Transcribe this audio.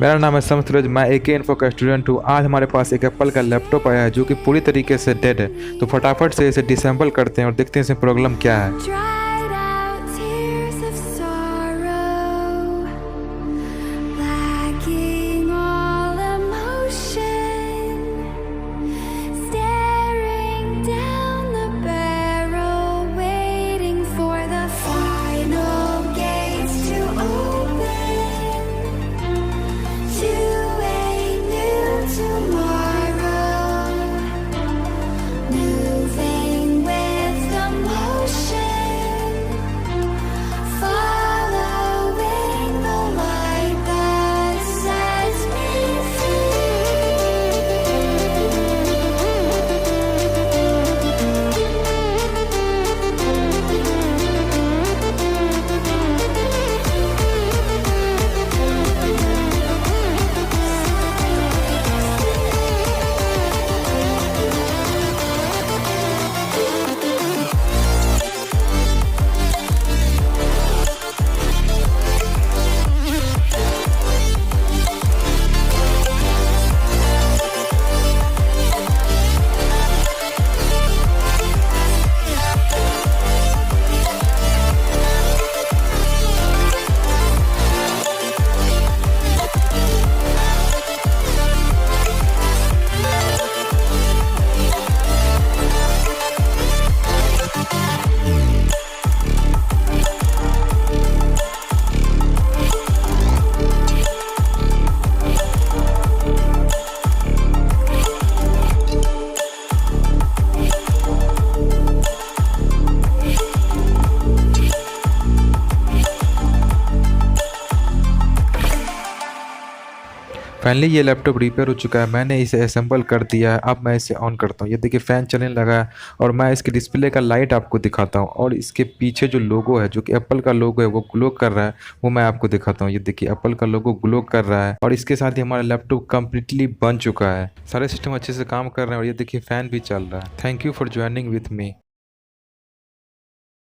मेरा नाम है सूरज। मैं AK इन्फो का स्टूडेंट हूँ। आज हमारे पास एक एप्पल का लैपटॉप आया है जो कि पूरी तरीके से डेड है। तो फटाफट से इसे डिसेंबल करते हैं और देखते हैं इसमें प्रॉब्लम क्या है। Dried out tears of sorrow, lacking all emotion, staring down the barrel, waiting for the final gates to open to a new tomorrow, moving with the motion, following the light that sets me finally ये laptop repair हो चुका है। मैंने इसे assemble कर दिया है। अब मैं इसे ऑन करता हूँ। ये देखिए फ़ैन चलने लगा है और मैं इसके डिस्प्ले का लाइट आपको दिखाता हूँ और इसके पीछे जो लोगो है जो कि एप्पल का लोगो है वो ग्लो कर रहा है, वो मैं आपको दिखाता हूँ। ये देखिए एप्पल का लोगो ग्लो कर रहा है और इसके साथ ही हमारा लैपटॉप कम्प्लीटली बन चुका है। सारे सिस्टम अच्छे से काम कर रहे हैं और ये देखिए फ़ैन भी चल रहा है। Thank you for joining with me.